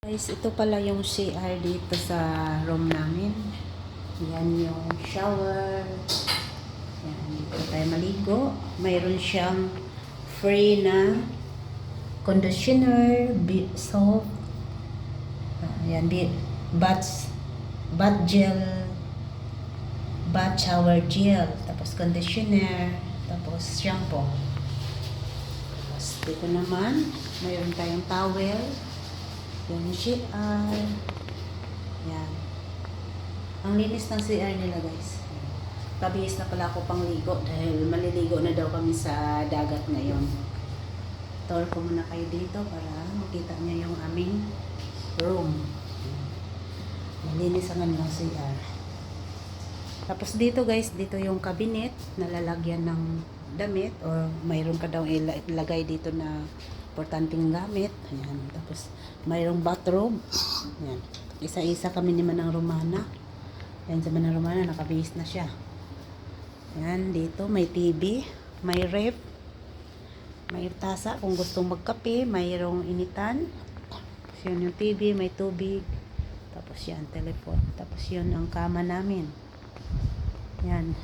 Guys, ito pala yung CR dito sa room namin. Yan yung shower. Yan, dito tayo maligo. Mayroon siyang free na conditioner, soap. Yan, bath gel, bath shower gel, tapos conditioner, tapos shampoo. Tapos dito naman, mayroon tayong towel. Yan yung CR. Yan. Ang linis ng CR nila, guys. Pabihis na pala ako pang ligo dahil maliligo na daw kami sa dagat ngayon. Tour ko muna kayo dito para makita niyo yung aming room. Malinis ang kanilang CR. Tapos dito, guys, dito yung cabinet na lalagyan ng damit or mayroon ka daw ilagay dito na importanteng gamit. Ayan. Tapos mayroong bathroom. Ayan. Isa-isa kami ni Manang Romana. Ayan, sa Manang Romana nakabihis na siya. Ayan, dito may TV, may ref, may tasa kung gustong magkape, mayroong initan. Tapos yun yung TV, may tubig. Tapos yan, telephone. Tapos yun ang kama namin. Yan.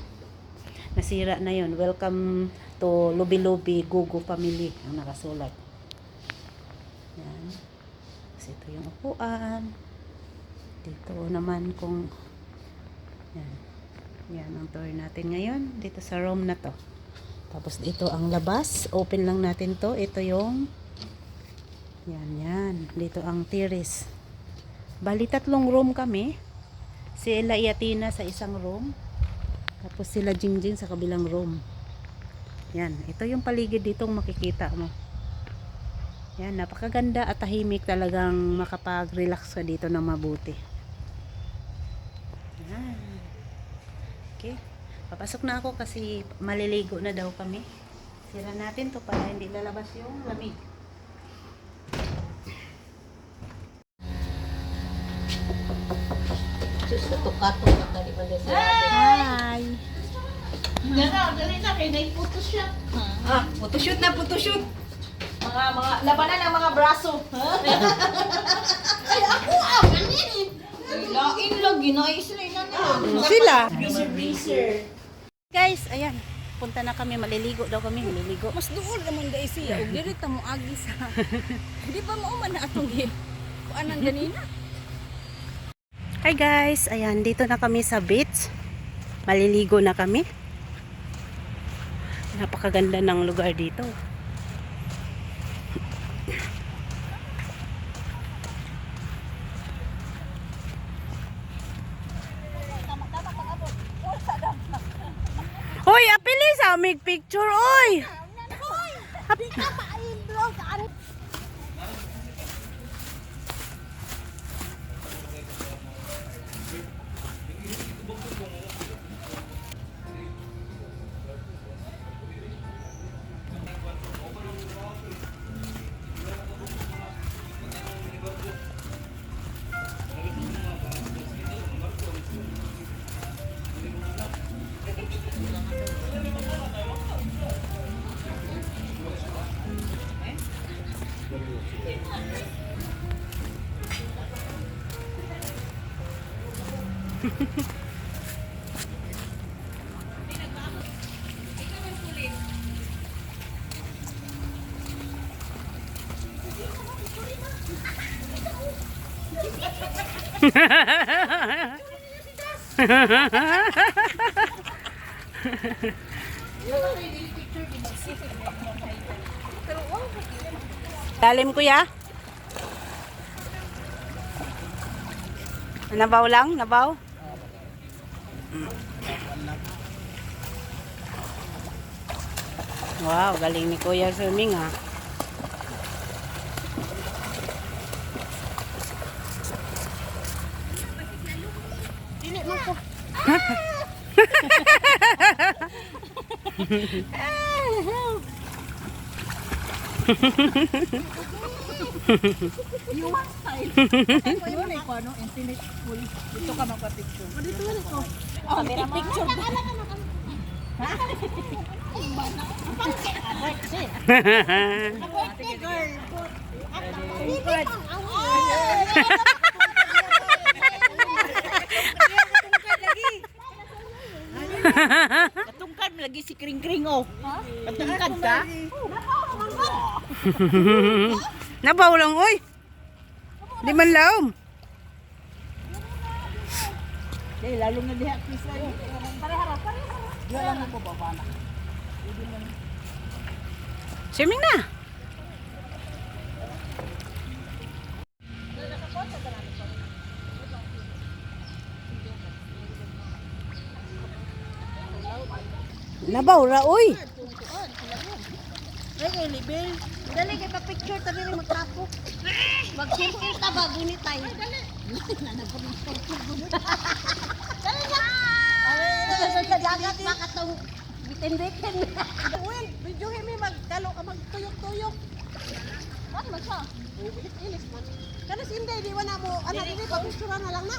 Nasira na yun. Welcome to Lubi Lubi Gugu Family ang nakasulat. Yan. Tapos ito yung upuan. Dito naman kung yan. Yan ang tour natin ngayon. Dito sa room na to. Tapos ito ang labas. Open lang natin to. Ito yung yan. Dito ang terrace. Bali 3 room kami. Si Ella Iatina sa isang room. Tapos sila Jingjing sa kabilang room. Yan. Ito yung paligid ditong makikita mo. Yan. Napakaganda at tahimik, talagang makapag-relax ka dito ng mabuti. Yan. Okay. Papasok na ako kasi maliligo na daw kami. Sira natin to para hindi lalabas yung lamig. Sus, kato-kato na tali pa din. Hi! Dali na, kaya nai-photoshoot. Photoshoot na, photoshoot! Mga labanan ng mga braso. Ay, ako ganyan eh. Lain lagi na isla na nila. Sila? Racer. Guys, ayan. Punta na kami, maliligo daw kami, maliligo. Mas duol naman dahil siya. Huwag dirita mo agi sa... Hindi ba mauman na atong hip? Kuanan ganina? Hi guys, ayan, dito na kami sa beach. Maliligo na kami. Napakaganda ng lugar dito. Hoy, apili sa mig picture, oy. Di ka pa-vlog. Lalim kuya. Nabaw lang, nabaw. Wow, galing ni Kuya swimming ha. Dili mo ko. Yuwang style. Ay, wala ko ano, infinite pool. Dito ka magpa-picture. Dito wala ko. Oh, picture. Girl. Katungkad lagi si Kring-Kring oh. Katungkad ka? Nabaw lang, oy. Di man laom. Dahil lalo na diha Chris ay. Pare-hara. Diya lang mo baba na. Swimming na. Nabaw ra, oy. Ay, libel. Dali kay pa-picture ta dili magkapok. Mag-picture ta ba gunit tay. Dali. Sa dagat makatong bitin-bitin. Uy, video mi magkalo ka magtuyok-tuyok. Ano man siya? Ilis man. Kanas hindi di wala mo anak ini pa-picture na lang na.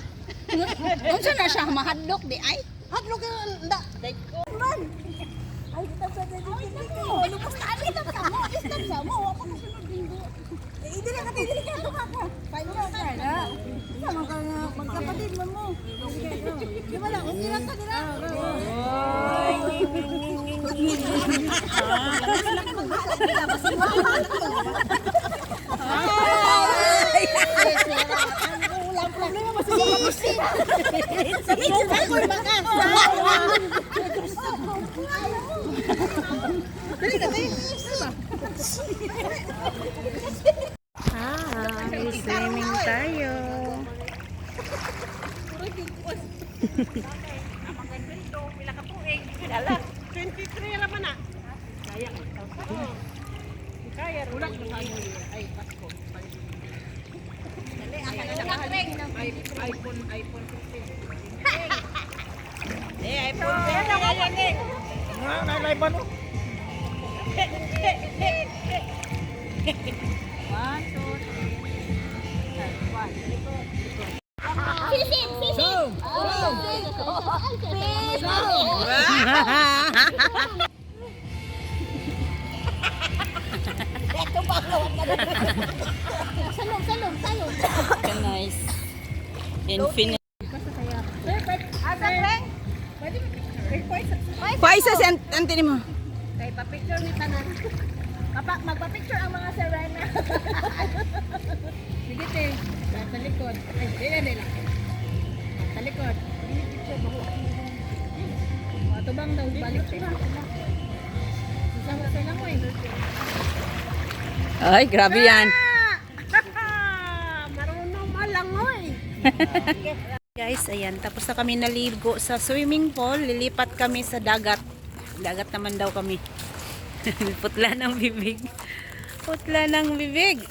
Unsa na siya mahadlok di ay? Hadlok ka nda. Man. Ay, dito sa dito. Ano pa sa alin sa mo? Istan sa mo. Ako na sunod dinggo. Eh, dili ka tumaka. Paano ka na? Sama ka nga magkapatid man mo. Di ba lang? Okay lang ka nila. Hi, swimming tayo. Pila ka tuig. Dala. 23 ra man na. Kaya. Kaya ulat na kayo ay Pasko. Dali aka na nakahaling ng iPhone 15. iPhone 15. Na live ba no? Nice. Infinite. Paisa si antini mo. Kay pa-picture ni tanan. Magpa-picture ang mga Serena. Sige te, sa likod. Ay, dila. Sa likod. Ini picture mo. Tubang daw balik te. Susama sa lang mo eh. Ay, grabe yan. Marunong malangoy. Guys, ayan. Tapos na kami naligo sa swimming pool. Lilipat kami sa dagat. Dagat naman daw kami. Putla ng bibig. Putla ng bibig.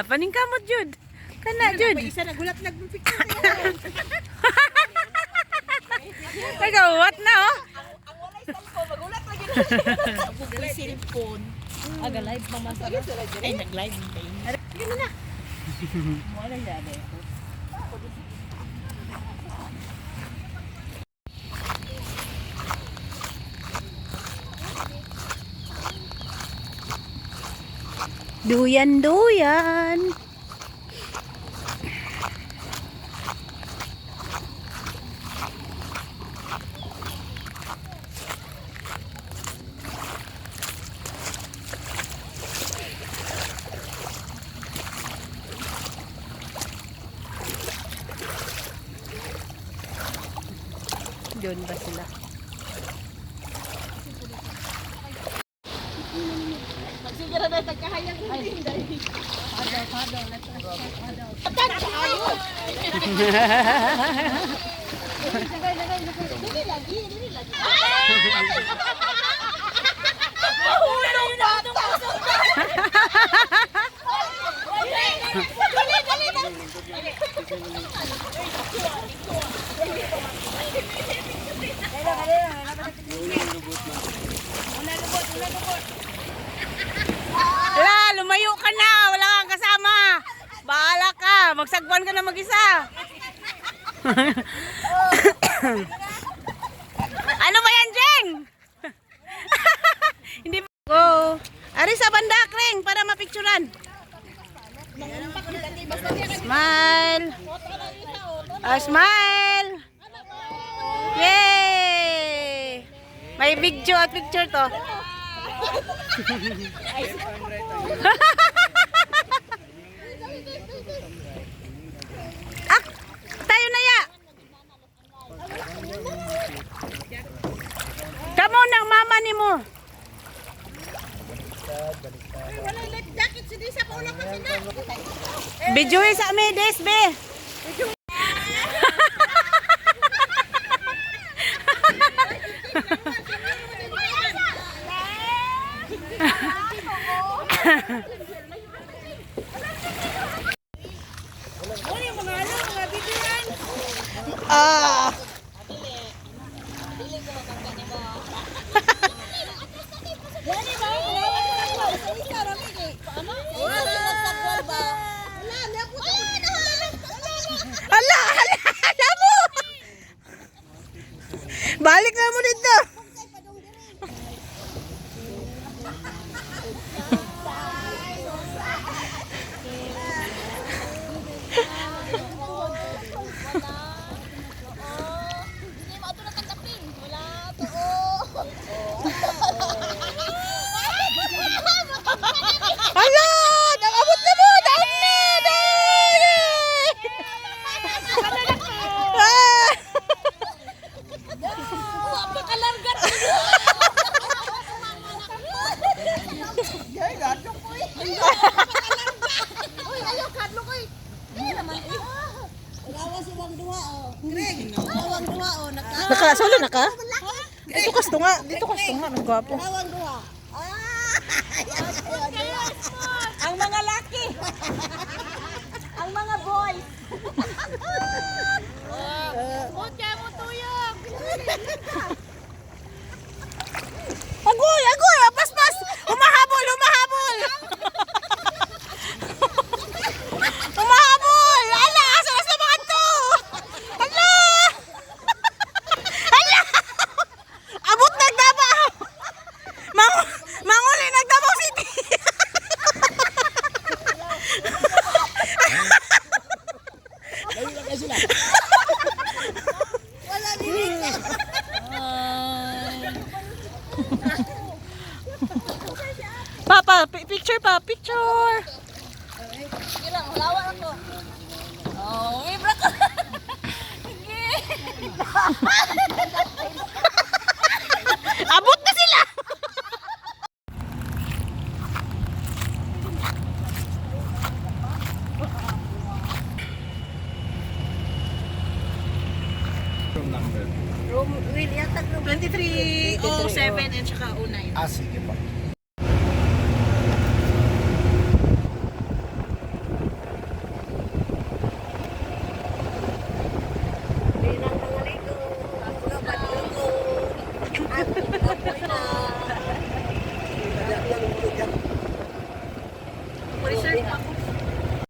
Paningkamot, Jud. Kana, Jud. Isa nagulat nagpipicture. Nagawat na, oh. Ang walay cellphone, magulat lagi na. Ang cellphone. Aga live mama sa. Ay nag-live din. Gano na. Wala yan eh. Duyan. Doon ba sila? Magsigara na tagkahayang. Ay, hindi. Padaw. Dili lagi. Hulong bata. Ala, lumayo ka na. Wala kang kasama. Bahala ka. Magsagwan ka na mag-isa. Ano ba yan, Jeng? Hindi ba? Go. Ari sa banda, Kreng, para mapicturan. Smile. Smile. Yay! May video at picture to. Ah, tayo na ya. Kamo nang mama ni mo. Video sa amin, des, be. Ah. Hala, hala, hala mo. Balik na mo dito. Hala, nakabot na mo. Dami, dami. Ah. Nakasolo na ka? Dito kas tunga, ng gwapo. Ang mga laki. Ang mga boys. Kutya mo tuyog. Agoy, agoy, pas. Humahabol, humahabol. Humahabol. Ala, asa sa mga to? Ala. Ala. Abot nagdabaw. Manguli nagdabaw city. Papa, picture pa, picture. Ilang, lawan ako. Oh, may brak. Abot na sila. Room, really, yata 2307 and saka 09. Ah, sige pa. Ako na